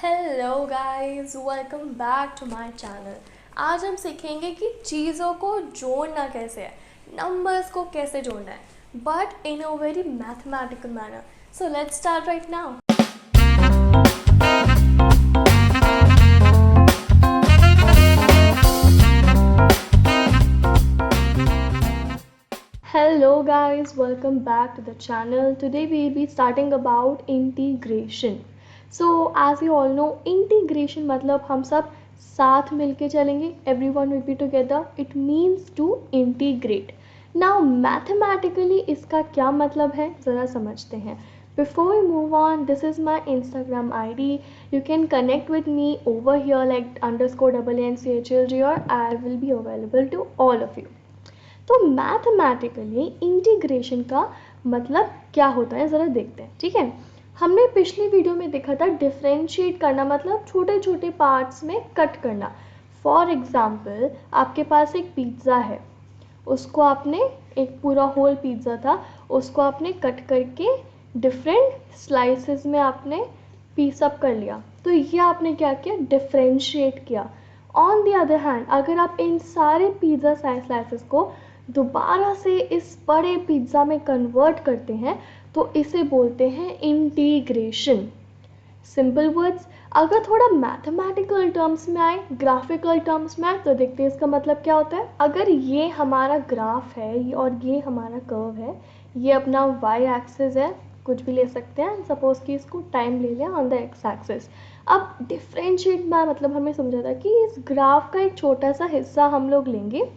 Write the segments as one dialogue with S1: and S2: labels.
S1: Hello guys, welcome back to my channel. आज हम सीखेंगे कि चीज़ों को जोड़ना कैसे है, नंबर्स को कैसे जोड़ना है, but in a very mathematical manner. So let's start right now. Hello guys, welcome back to the channel. Today we will be starting about integration. So as you all know, integration मतलब हम सब साथ मिलके चलेंगे. Everyone will be together. It means to integrate. Now mathematically इसका क्या मतलब है ज़रा समझते हैं. Before we move on, this is my Instagram ID. You can connect with me over here like _ANCHLG or I will be available to all of you. तो mathematically integration का मतलब क्या होता है ज़रा देखते हैं. ठीक है, हमने पिछली वीडियो में देखा था डिफ्रेंशिएट करना मतलब छोटे छोटे पार्ट्स में कट करना. फॉर एग्जांपल आपके पास एक पिज़्ज़ा है, उसको आपने एक पूरा होल पिज़्ज़ा था, उसको आपने कट करके डिफरेंट स्लाइसेस में आपने पीस अप कर लिया. तो ये आपने क्या किया, डिफ्रेंशिएट किया. ऑन द अदर हैंड अगर आप इन सारे पिज़्ज़ा स्लाइसेस को दोबारा से इस बड़े पिज़्ज़ा में कन्वर्ट करते हैं तो इसे बोलते हैं इंटीग्रेशन. Simple words. अगर थोड़ा मैथमेटिकल टर्म्स में आए, ग्राफिकल टर्म्स में आए तो देखते हैं इसका मतलब क्या होता है. अगर ये हमारा ग्राफ है और ये हमारा कर्व है, ये अपना वाई एक्सिस है, कुछ भी ले सकते हैं. सपोज कि इसको टाइम ले लें ऑन द एक्स एक्सिस. अब डिफरेंशिएट में मतलब हमें समझा था कि इस ग्राफ का एक छोटा सा हिस्सा हम लोग लेंगे,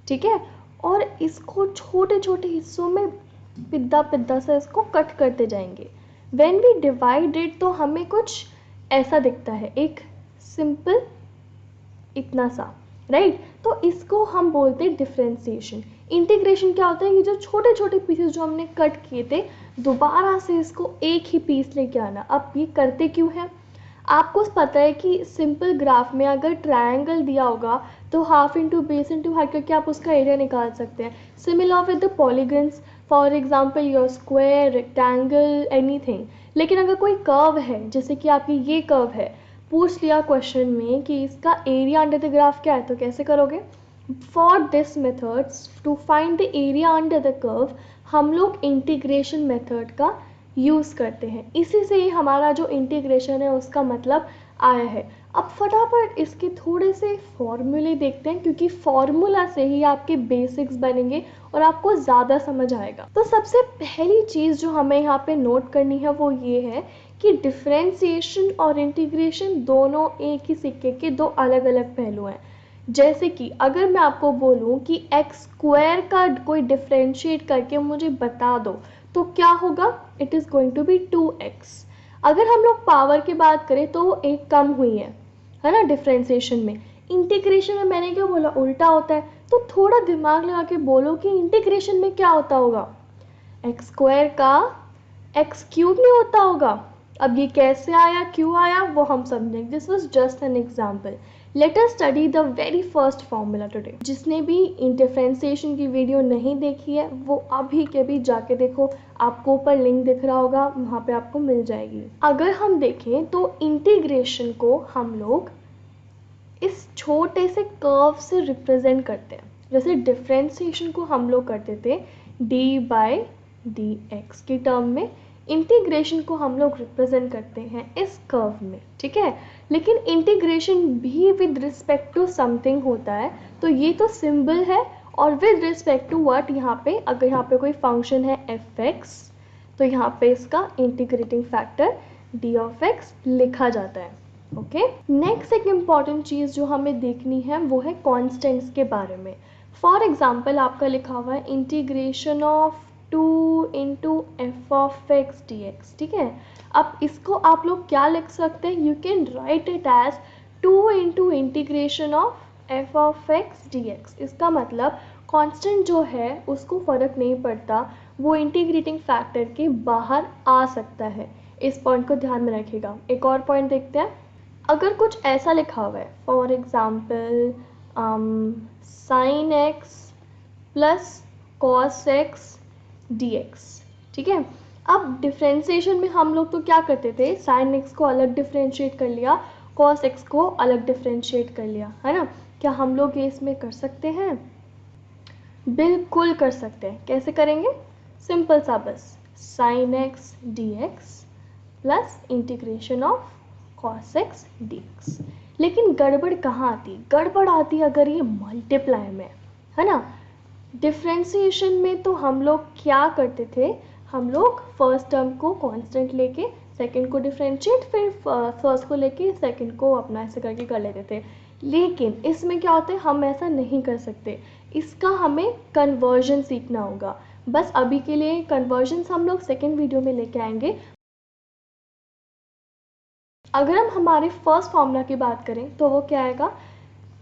S1: ठीक है, और इसको छोटे छोटे हिस्सों में पिद्दा पिद्दा से इसको कट करते जाएंगे. व्हेन वी डिवाइड इट तो हमें कुछ ऐसा दिखता है, एक सिंपल इतना सा, राइट. तो इसको हम बोलते हैं डिफरेंशिएशन. इंटीग्रेशन क्या होता है, ये जो छोटे छोटे पीसेस जो हमने कट किए थे दोबारा से इसको एक ही पीस लेके आना. अब ये करते क्यों है, आपको पता है कि सिंपल ग्राफ में अगर ट्रायंगल दिया होगा तो half into base into height करके आप उसका एरिया निकाल सकते हैं. Similar with the polygons, for example your square, rectangle, anything. लेकिन अगर कोई कर्व है, जैसे कि आपकी ये कर्व है, पूछ लिया क्वेश्चन में कि इसका एरिया अंडर द ग्राफ क्या है, तो कैसे करोगे. For this methods to find the area under the curve हम लोग इंटीग्रेशन मेथड का यूज़ करते हैं. इसी से ही हमारा जो इंटीग्रेशन है उसका मतलब आया है. अब फटाफट इसके थोड़े से फॉर्मूले देखते हैं, क्योंकि फॉर्मूला से ही आपके बेसिक्स बनेंगे और आपको ज़्यादा समझ आएगा. तो सबसे पहली चीज़ जो हमें यहाँ पे नोट करनी है वो ये है कि डिफरेंशिएशन और इंटीग्रेशन दोनों एक ही सिक्के के दो अलग अलग पहलू हैं. जैसे कि अगर मैं आपको बोलूँ कि एक्स स्क्वायर का कोई डिफरेंशिएट करके मुझे बता दो तो क्या होगा, it is going to be 2x. अगर हम लोग पावर की बात करें तो वो एक कम हुई है ना डिफरेंशिएशन में. इंटीग्रेशन में मैंने क्या बोला, उल्टा होता है. तो थोड़ा दिमाग लगा के बोलो कि इंटीग्रेशन में क्या होता होगा, एक्स स्क्वायर का एक्स क्यूब नहीं होता होगा. अब ये कैसे आया, क्यों आया, वो हम समझेंगे. This was just an example. Let us study the very first formula today. जिसने भी डिफरेंशिएशन की वीडियो नहीं देखी है वो अभी के भी जाके देखो, आपको ऊपर लिंक दिख रहा होगा, वहाँ पे आपको मिल जाएगी. अगर हम देखें तो इंटीग्रेशन को हम लोग इस छोटे से कर्व से रिप्रेजेंट करते हैं. जैसे डिफरेंशिएशन को हम लोग करते थे d/dx की टर्म में, इंटीग्रेशन को हम लोग रिप्रेजेंट करते हैं इस कर्व में, ठीक है. लेकिन इंटीग्रेशन भी विद रिस्पेक्ट टू समथिंग होता है. तो ये तो सिंबल है, और विद रिस्पेक्ट टू व्हाट, यहाँ पे अगर यहाँ पे कोई फंक्शन है f(x) तो यहाँ पे इसका इंटीग्रेटिंग फैक्टर d(x) लिखा जाता है. ओके. नेक्स्ट एक इम्पॉर्टेंट चीज़ जो हमें देखनी है वो है कॉन्स्टेंट्स के बारे में. फॉर एग्जाम्पल आपका लिखा हुआ है integration of 2 into f(x) dx, ठीक है. अब इसको आप लोग क्या लिख सकते हैं, you can write it as 2 into integration of f(x) dx. इसका मतलब कांस्टेंट जो है उसको फ़र्क नहीं पड़ता, वो इंटीग्रेटिंग फैक्टर के बाहर आ सकता है. इस पॉइंट को ध्यान में रखिएगा. एक और पॉइंट देखते हैं. अगर कुछ ऐसा लिखा हुआ है, for example sin x plus cos x dx, ठीक है. अब डिफ्रेंशिएशन में हम लोग तो क्या करते थे, साइन एक्स को अलग डिफ्रेंशिएट कर लिया, कॉस एक्स को अलग डिफ्रेंशिएट कर लिया, है ना। क्या हम लोग ये इसमें कर सकते हैं? बिल्कुल कर सकते हैं। कैसे करेंगे? सिंपल सा, बस sine x D x plus integration of cos x D x. लेकिन गड़बड़ कहाँ आती? गड़बड़ आती अगर ये मल्टीप्लाई में, है ना। डिफ्रेंशिएशन में तो हम लोग क्या करते थे, हम लोग फर्स्ट टर्म को कांस्टेंट लेके सेकंड को डिफ्रेंशिएट, फिर फर्स्ट को लेके सेकंड को अपना ऐसे करके कर लेते थे। लेकिन इसमें क्या होता है, हम ऐसा नहीं कर सकते, इसका हमें कन्वर्जन सीखना होगा। बस अभी के लिए कन्वर्जन्स हम लोग सेकेंड वीडियो में लेके आएंगे। अगर हम हमारे फर्स्ट फॉर्मूला की बात करें तो वो क्या आएगा,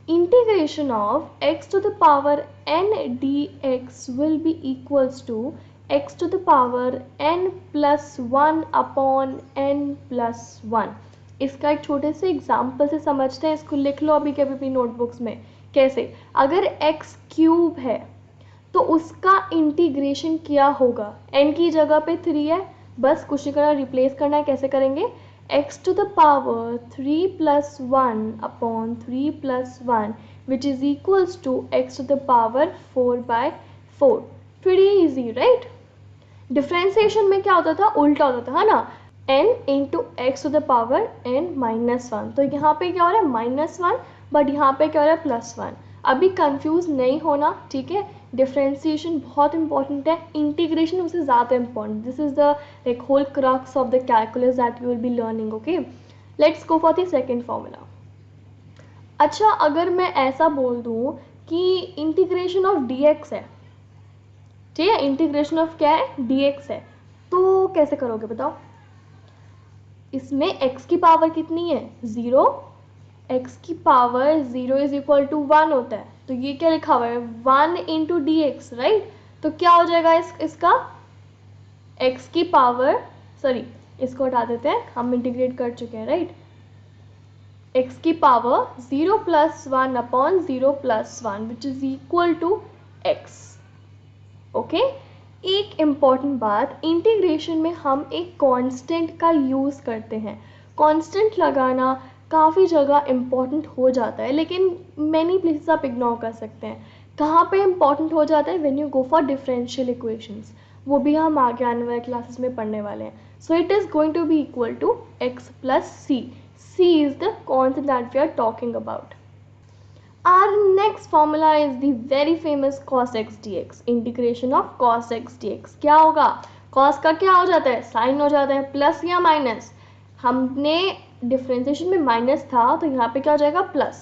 S1: integration of x to the power n dx will be equals to x to the power n plus 1 upon n plus 1। इसका एक छोटे से एग्जाम्पल से समझते हैं, इसको लिख लो अभी के अभी अपनी नोटबुक्स में। कैसे? अगर x क्यूब है तो उसका इंटीग्रेशन क्या होगा, n की जगह पे 3 है, बस कुछ नहीं करना, रिप्लेस करना है। कैसे करेंगे? x to the power 3 plus 1 upon 3 plus 1 which is equals to x to the power 4 by 4। pretty easy right। Differentiation में क्या होता था, उल्टा होता था, है ना, n into x to the power n minus 1। तो यहाँ पे क्या हो रहा है, -1, बट यहाँ पे क्या हो रहा है, +1। अभी कंफ्यूज नहीं होना, ठीक है। डिफ्रेंशिएशन बहुत इंपॉर्टेंट है, इंटीग्रेशन उससे ज़्यादा important. This is the like whole crux of the calculus that you will be learning. Okay, let's go for the second formula. अच्छा, अगर मैं ऐसा बोल दूँ कि इंटीग्रेशन ऑफ डी एक्स है, ठीक है, इंटीग्रेशन ऑफ क्या है, डी एक्स है, तो कैसे करोगे बताओ? इसमें x की पावर कितनी है, 0, x की पावर 0 इज इक्वल टू 1 होता है, तो ये क्या लिखा हुआ है, 1 इंटू डी एक्स, राइट। तो क्या हो जाएगा इसका x की पावर, सॉरी इसको हटा देते हैं, हम इंटीग्रेट कर चुके हैं, राइट। x की power 0 plus 1 upon 0 plus 1 which is equal to x। Okay, एक इम्पॉर्टेंट बात, इंटीग्रेशन में हम एक कांस्टेंट का यूज़ करते हैं। कांस्टेंट लगाना काफ़ी जगह इम्पॉर्टेंट हो जाता है, लेकिन मैनी प्लेसेस आप इग्नोर कर सकते हैं। कहाँ पे इम्पॉर्टेंट हो जाता है, when you go for differential equations, वो भी हम आगे आने वाले क्लासेस में पढ़ने वाले हैं। So it is going to be equal to x plus c. C is the constant that we are talking about. Our next formula is the very famous cos x dx, integration of cos x dx। क्या होगा, cos का क्या हो जाता है, sign हो जाता है, प्लस या माइनस। हमने डिफरेंशिएशन में माइनस था, तो यहाँ पे क्या हो जाएगा, plus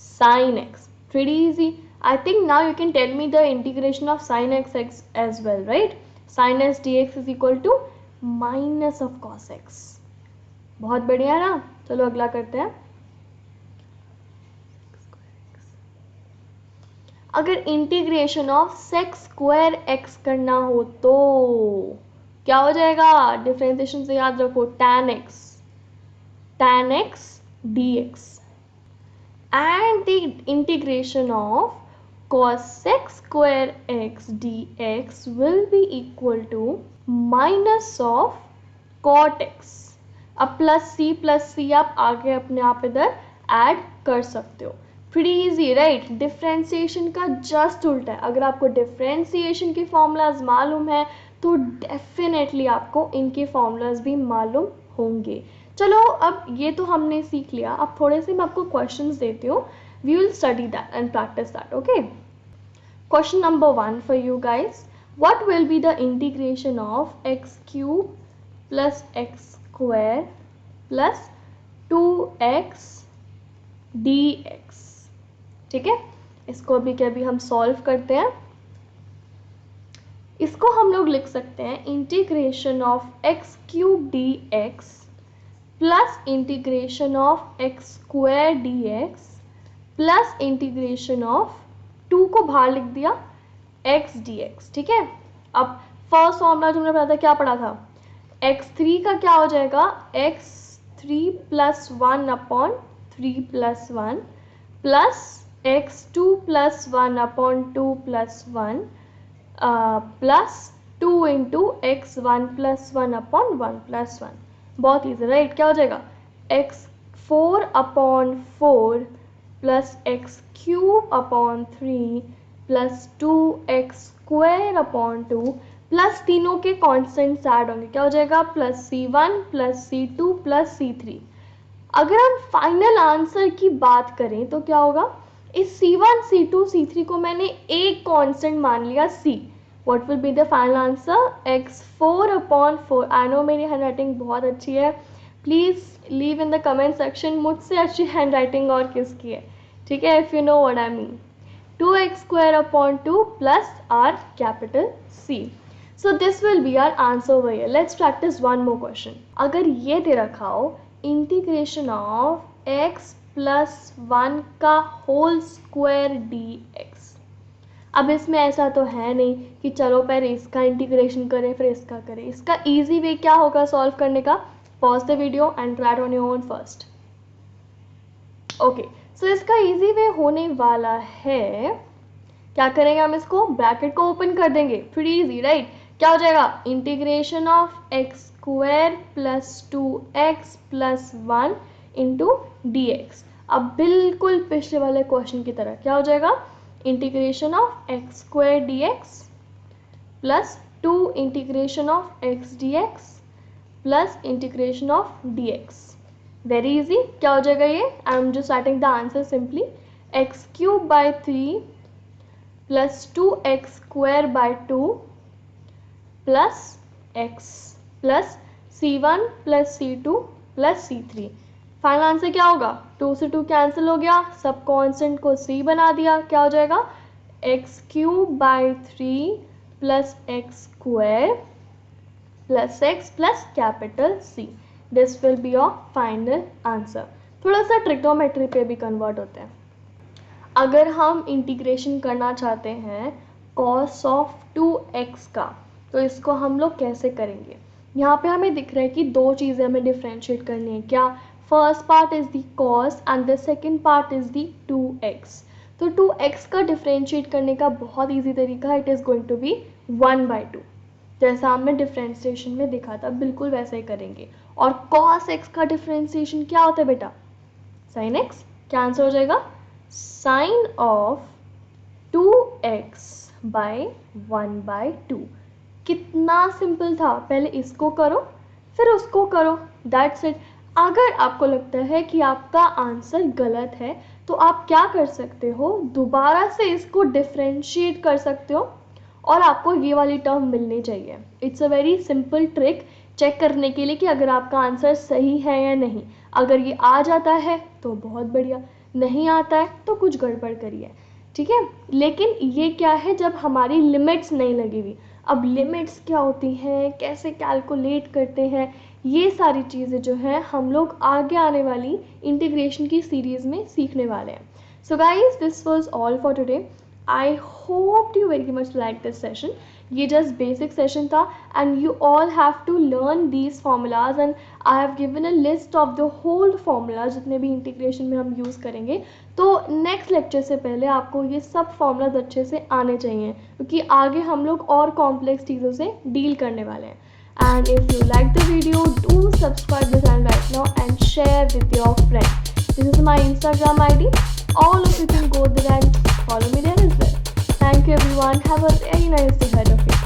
S1: sign x। pretty easy। I think now you can tell me the integration of sin x as well, right? sin x dx is equal to minus of cos x। बहुत बढ़िया ना, चलो अगला करते हैं। अगर integration of sec square x करना हो तो क्या हो जाएगा, डिफरेंशिएशन से याद रखो, tan x dx and the integration of cos x square x dx will be equal to minus of cot x। अब प्लस सी आप आगे अपने आप इधर ऐड कर सकते हो। pretty easy right। डिफ्रेंशिएशन का जस्ट उल्टा है। अगर आपको डिफ्रेंशिएशन के फॉर्मूलाज मालूम है तो डेफिनेटली आपको इनके फॉर्मूलाज भी मालूम होंगे। चलो, अब ये तो हमने सीख लिया, अब थोड़े से मैं आपको क्वेश्चंस देती हूँ, we will study that and practice that. Okay, question number 1 for you guys, what will be the integration of x cube plus x square plus 2x dx। ठीक है, इसको अभी के अभी हम सॉल्व करते हैं। इसको हम लोग लिख सकते हैं integration of x cube D x plus integration of x square D x plus integration of 2 को बाहर लिख दिया एक्स डी एक्स। ठीक है, अब फर्स्ट फॉर्मूला जो हमने पढ़ा था, क्या पढ़ा था, x3 का क्या हो जाएगा, x3 plus 1 upon 3 plus 1 plus x2 plus 1 upon 2 plus 1 plus 2 into x 1+1/1+1, बहुत ईजी राइट। क्या हो जाएगा x 4/4 plus x³ plus 2x² plus तीनों के कॉन्स्टेंट्स ऐड होंगे, क्या हो जाएगा +c1 +c2 +c3। अगर हम फाइनल आंसर की बात करें तो क्या होगा, इस c1 c2 c3 को मैंने एक कांस्टेंट मान लिया c। What will be the final answer x 4/4। I know मेरी हैंड राइटिंग बहुत अच्छी है, please leave in the comment section मुझसे अच्छी हैंड राइटिंग और किसकी है, ठीक है, if you know what I mean. 2x² plus are capital C. So this will be our answer over here. Let's practice one more question. अगर ये दे रखा हो इंटीग्रेशन ऑफ x प्लस 1 का होल स्क्वायर dx। अब इसमें ऐसा तो है नहीं कि चलो पहले इसका इंटीग्रेशन करें फिर इसका करें। इसका इजी वे क्या होगा सॉल्व करने का, pause the video and try on your own first. Okay, so इसका इजी वे होने वाला है, क्या करेंगे हम, इसको ब्रैकेट को ओपन कर देंगे, फिर इजी राइट। क्या हो जाएगा integration of x² plus 2x plus 1 into dx। अब बिल्कुल पिछले वाले क्वेश्चन की तरह क्या हो जाएगा integration of x² dx plus 2 integration of x dx plus integration of dx। Very easy, क्या हो जाएगा ये, I am just writing the answer simply, x³ plus 2x² 2 plus x plus c1 plus c2 plus c3। Final answer क्या होगा, 2 से 2 cancel हो गया, सब कांस्टेंट को c बना दिया, क्या हो जाएगा x³ plus x² plus x plus capital C। This will be your final answer. थोड़ा सा ट्रिग्नोमेट्री पे भी कन्वर्ट होते हैं। अगर हम इंटीग्रेशन करना चाहते हैं cos ऑफ 2x का, तो इसको हम लोग कैसे करेंगे। यहाँ पे हमें दिख रहा है कि दो चीज़ें हमें डिफ्रेंशिएट करनी है, क्या, first part is the cos and the second part is the 2x। तो 2x का डिफ्रेंशिएट करने का बहुत ईजी तरीका है, it is going to be 1/2, जैसा हमने डिफ्रेंशिएशन में देखा था बिल्कुल वैसे ही करेंगे। और cos x का डिफ्रेंशिएशन क्या होता है बेटा, sin x। क्या आंसर हो जाएगा sin ऑफ 2x बाय 1/2। कितना सिंपल था, पहले इसको करो फिर उसको करो, दैट्स इट। अगर आपको लगता है कि आपका आंसर गलत है तो आप क्या कर सकते हो, दोबारा से इसको डिफ्रेंशिएट कर सकते हो और आपको ये वाली टर्म मिलनी चाहिए। It's a very simple trick check करने के लिए कि अगर आपका आंसर सही है या नहीं। अगर ये आ जाता है तो बहुत बढ़िया, नहीं आता है तो कुछ गड़बड़ करिए, ठीक है। लेकिन ये क्या है, जब हमारी लिमिट्स नहीं लगी हुई। अब लिमिट्स क्या होती हैं, कैसे कैलकुलेट करते हैं, ये सारी चीज़ें जो हैं हम लोग आगे आने वाली इंटीग्रेशन की सीरीज़ में सीखने वाले हैं। So guys, this was all for today. I hope you very much like this session. ये जस्ट बेसिक सेशन था and you all have to learn these formulas and I have given a list of the whole formula जितने भी integration में हम use करेंगे। तो next lecture से पहले आपको ये सब फॉर्मूलाज अच्छे से आने चाहिए, क्योंकि आगे हम लोग और कॉम्प्लेक्स चीज़ों से डील करने वाले हैं। And if you like the video, do subscribe the channel right now and share with your friends. This is my Instagram ID. All of you can go there and follow me there as well. Thank you everyone. Have a very nice day ahead of you.